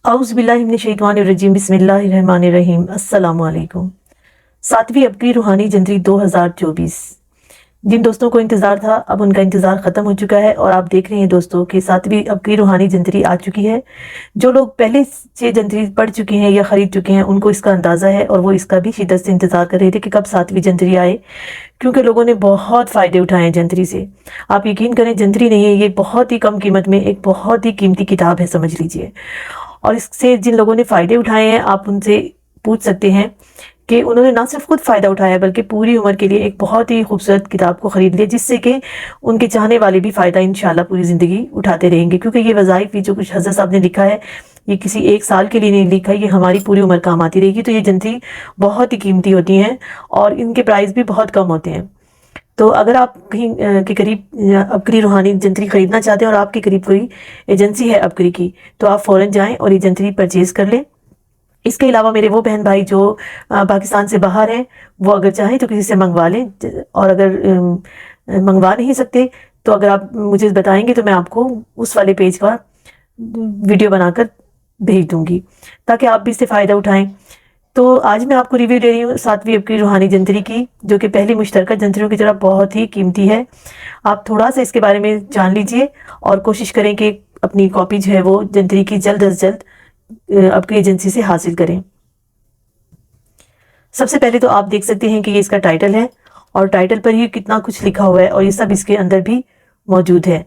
औज़ु बिल्लाहि मिनश शैतानिर रजीम बिस्मिल्लाहिर रहमानिर रहीम। अस्सलामु अलैकुम। 7वीं अबकी रूहानी जंतरी 2024। जिन दोस्तों को इंतज़ार था अब उनका इंतज़ार ख़त्म हो चुका है और आप देख रहे हैं दोस्तों कि 7वीं अबकी रूहानी जंतरी आ चुकी है। जो लोग पहले से जंतरी पढ़ चुके हैं या ख़रीद चुके हैं उनको इसका अंदाज़ा है और वो इसका भी शिद्दत से इंतज़ार कर रहे थे कि कब 7वीं जंतरी आए, क्योंकि लोगों ने बहुत फ़ायदे उठाए हैं जंतरी से। आप यकीन करें, जंतरी नहीं है, ये बहुत ही कम कीमत में एक बहुत ही कीमती किताब है, समझ लीजिए। और इससे जिन लोगों ने फ़ायदे उठाए हैं आप उनसे पूछ सकते हैं कि उन्होंने ना सिर्फ खुद फ़ायदा उठाया बल्कि पूरी उम्र के लिए एक बहुत ही खूबसूरत किताब को ख़रीद लिया, जिससे कि उनके चाहने वाले भी फ़ायदा इंशाल्लाह पूरी ज़िंदगी उठाते रहेंगे। क्योंकि ये वज़ाइफ भी जो कुछ हज़रत साहब ने लिखा है ये किसी एक साल के लिए नहीं लिखा, ये हमारी पूरी उम्र काम आती रहेगी। तो ये जंतरी बहुत ही कीमती होती हैं और इनके प्राइस भी बहुत कम होते हैं। तो अगर आप कहीं के करीब अबकरी रूहानी जंतरी ख़रीदना चाहते हैं और आपके करीब कोई एजेंसी है अबकरी की, तो आप फ़ौरन जाएं और ये जंतरी परचेज़ कर लें। इसके अलावा मेरे वो बहन भाई जो पाकिस्तान से बाहर हैं वो अगर चाहें तो किसी से मंगवा लें, और अगर मंगवा नहीं सकते तो अगर आप मुझे बताएंगे तो मैं आपको उस वाले पेज का वीडियो बनाकर भेज दूंगी ताकि आप भी इससे फ़ायदा उठाएं। तो आज मैं आपको रिव्यू दे रही हूँ 7वीं अबकी रूहानी जंतरी की, जो कि पहली मुश्तरका जंतरियों की तरह बहुत ही कीमती है। आप थोड़ा सा इसके बारे में जान लीजिए और कोशिश करें कि अपनी कॉपी जो है वो जंतरी की जल्द अज जल्द अबकरी एजेंसी से हासिल करें। सबसे पहले तो आप देख सकते हैं कि ये इसका टाइटल है और टाइटल पर ही कितना कुछ लिखा हुआ है और ये सब इसके अंदर भी मौजूद है।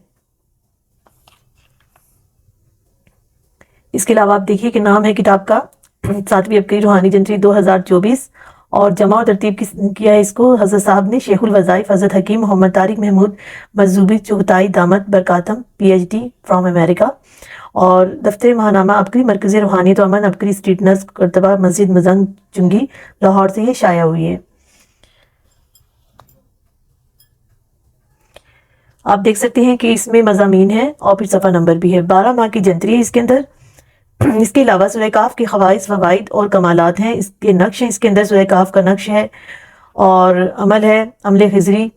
इसके अलावा आप देखिए कि नाम है किताब का 7वीं अबकी रूहानी जंतरी 2024 और जमा और तरतीब किया है इसको हज़रत साहब ने, शेखुल वज़ाइफ हज़रत हकीम मोहम्मद तारिक महमूद मज़ूबी चुगताई दामत बरकातम PhD फ्रॉम अमेरिका। और दफ्तर महानामा अबकरी मरकज़ी रूहानी तो अमन अबकरी स्ट्रीट नर्स करतबा मस्जिद मजंग चुंगी लाहौर से ये शाया हुई है। आप देख सकते हैं कि इसमें मज़ामीन है और फिर सफ़ा नंबर भी है। 12 माह की जंतरी है इसके अंदर। इसके अलावा सूरह काफ के ख़वाइस फ़वाइद और कमालात हैं, इसके नक्श हैं। इसके अंदर सूरह काफ का नक्श है और अमल है अमले खिजरी।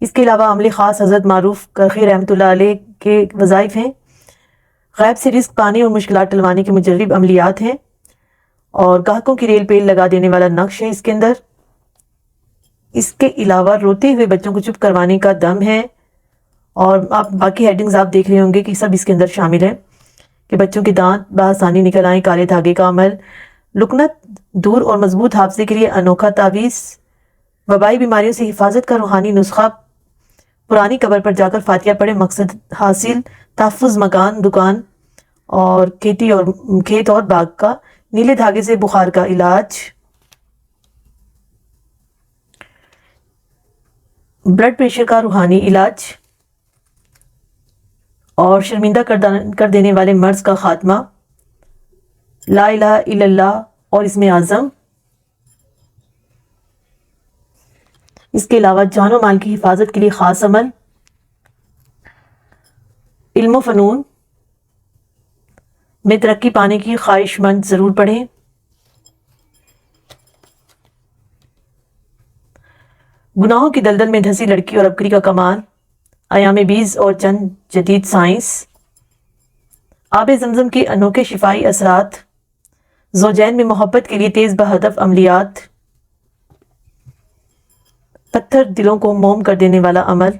इसके अलावा अमले ख़ास हज़रत मारूफ करखी रहमतुल्लाह अलैह के वज़ाइफ हैं। गैब से रिस्क पाने और मुश्किलात टलवाने के मुजर्रिब अमलियात हैं और गाहकों की रेल पेल लगा देने वाला नक्श है इसके अंदर। इसके अलावा रोते हुए बच्चों को चुप करवाने का दम है और आप बाकी हेडिंग्स आप देख रहे होंगे कि सब इसके अंदर शामिल है कि बच्चों के दांत बआसानी निकल आए, काले धागे का अमल, लुकनत दूर और मजबूत हाफजे के लिए अनोखा तावीज़, वबाई बीमारियों से हिफाजत का रूहानी नुस्खा, पुरानी कब्र पर जाकर फातिहा पढ़े मकसद हासिल, तहफ़्फ़ुज़ मकान दुकान और खेत और बाग का, नीले धागे से बुखार का इलाज, ब्लड प्रेशर का रूहानी इलाज और शर्मिंदा कर देने वाले मर्ज का खात्मा, ला इलाहा इल्लल्लाह और इसमें आज़म। इसके अलावा जानो माल की हिफाजत के लिए ख़ास अमल, इल्म फ़नून में तरक्की पाने की ख्वाहिशमंद ज़रूर पढ़ें। गुनाहों की दलदल में धंसी लड़की और अबकरी का कमाल, अयाम बीज और चंद जदीद साइंस, आबे ज़मज़म के अनोखे शिफाई असरात, ज़ौजैन में मोहब्बत के लिए तेज़ बहदफ अमलियात, पत्थर दिलों को मोम कर देने वाला अमल,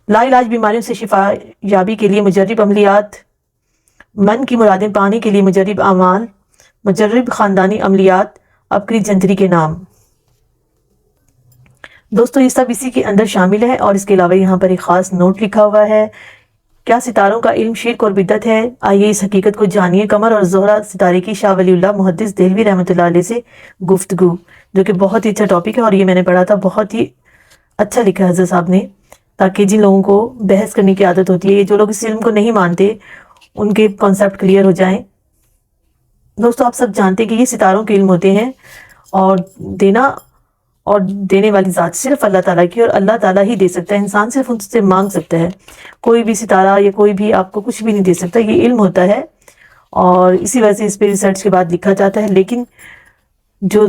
लाइलाज बीमारियों से शिफा याबी के लिए मुजर्रिब अमलियात, मन की मुरादें पाने के लिए मुजर्रिब अमाल, मुजर्रिब ख़ानदानी अमलियात, अबकरी जंतरी के नाम। दोस्तों ये सब इसी के अंदर शामिल है और इसके अलावा यहाँ पर एक ख़ास नोट लिखा हुआ है, क्या सितारों का इल्म शिर्क और बिदअत है? आइए इस हकीकत को जानिए। कमर और ज़ोहरा सितारे की शाह वलीउल्लाह मुहद्दिस देहलवी रहमतुल्लाह अलैह से गुफ्तगू, जो कि बहुत ही अच्छा टॉपिक है और ये मैंने पढ़ा था, बहुत ही अच्छा लिखा है हज़रत साहब ने, ताकि जिन लोगों को बहस करने की आदत होती है, जो लोग इस इल्म को नहीं मानते, उनके कॉन्सेप्ट क्लियर हो जाएं। दोस्तों आप सब जानते हैं कि ये सितारों के इल्म होते हैं और देना और देने वाली ज़ात सिर्फ अल्लाह ताला की, और अल्लाह ताला ही दे सकता है। इंसान सिर्फ उनसे मांग सकता है, कोई भी सितारा या कोई भी आपको कुछ भी नहीं दे सकता। ये इल्म होता है और इसी वजह से इस पर रिसर्च के बाद लिखा जाता है। लेकिन जो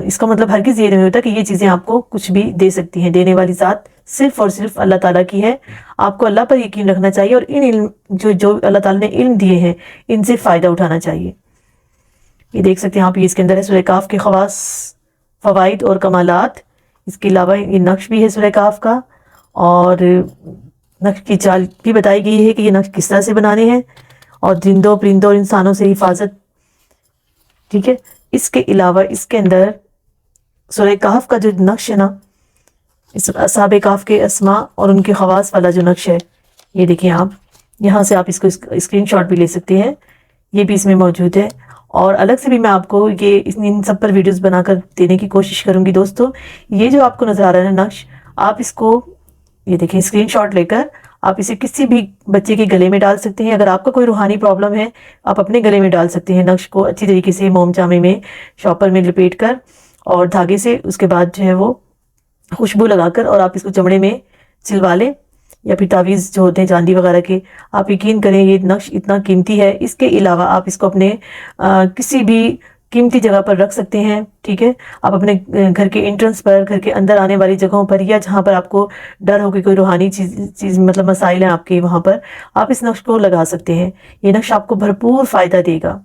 इसका मतलब हरगिज़ ये नहीं होता कि ये चीज़ें आपको कुछ भी दे सकती हैं। देने वाली ज़ात صرف اور صرف اللہ تعالیٰ کی ہے. آپ کو اللہ پر یقین رکھنا چاہیے اور ان علم جو اللہ تعالیٰ نے علم دیے ہیں ان سے فائدہ اٹھانا چاہیے. یہ دیکھ سکتے ہیں آپ، یہ اس کے اندر ہے سورہ کاف کے خواص، فوائد اور کمالات. اس کے علاوہ یہ نقش بھی ہے سورہ کاف کا، اور نقش کی چال بھی بتائی گئی ہے کہ یہ نقش کس طرح سے بنانے ہیں، اور جندوں پرندوں اور انسانوں سے حفاظت. ٹھیک ہے. اس کے علاوہ اس کے اندر سورہ کہف کا جو نقش ہے نا، اصحاب کہف کے اسماء اور ان کے خواص والا جو نقش ہے، یہ دیکھیں آپ، یہاں سے آپ اس کو اسکرین شاٹ بھی لے سکتے ہیں، یہ بھی اس میں موجود ہے. اور الگ سے بھی میں آپ کو یہ ان سب پر ویڈیوز بنا کر دینے کی کوشش کروں گی. دوستو یہ جو آپ کو نظر آ رہا ہے نا نقش، آپ اس کو یہ دیکھیں اسکرین شاٹ لے کر آپ اسے کسی بھی بچے کے گلے میں ڈال سکتے ہیں. اگر آپ کا کوئی روحانی پرابلم ہے آپ اپنے گلے میں ڈال سکتے ہیں نقش کو اچھی طریقے سے موم جامے میں شاپر میں لپیٹ کر اور دھاگے سے. اس کے بعد جو ہے وہ خوشبو لگا کر اور آپ اس کو چمڑے میں چلوا لیں، یا پھر تعویذ جو ہوتے ہیں چاندی وغیرہ کے. آپ یقین کریں یہ نقش اتنا قیمتی ہے. اس کے علاوہ آپ اس کو اپنے کسی بھی قیمتی جگہ پر رکھ سکتے ہیں. ٹھیک ہے. آپ اپنے گھر کے انٹرنس پر، گھر کے اندر آنے والی جگہوں پر، یا جہاں پر آپ کو ڈر ہو کہ کوئی روحانی چیز مطلب مسائل ہیں آپ کے، وہاں پر آپ اس نقش کو لگا سکتے ہیں. یہ نقش آپ کو بھرپور فائدہ دے گا.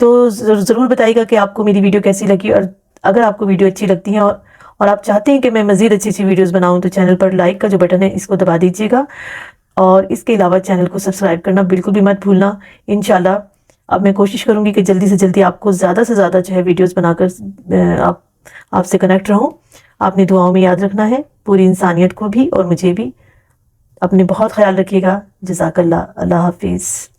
تو ضرور بتائیے گا کہ آپ کو میری ویڈیو کیسی لگی، اور اگر آپ کو ویڈیو اچھی لگتی ہے اور آپ چاہتے ہیں کہ میں مزید اچھی ویڈیوز بناؤں تو چینل پر لائک کا جو بٹن ہے اس کو دبا دیجیے گا، اور اس کے علاوہ چینل کو سبسکرائب کرنا بالکل بھی مت بھولنا. انشاءاللہ اب میں کوشش کروں گی کہ جلدی سے جلدی آپ کو زیادہ سے زیادہ جو ہے ویڈیوز بنا کر آپ سے کنیکٹ رہوں. آپ نے دعاؤں میں یاد رکھنا ہے، پوری انسانیت کو بھی اور مجھے بھی. اپنے بہت خیال رکھیے گا. جزاک اللہ. اللہ حافظ.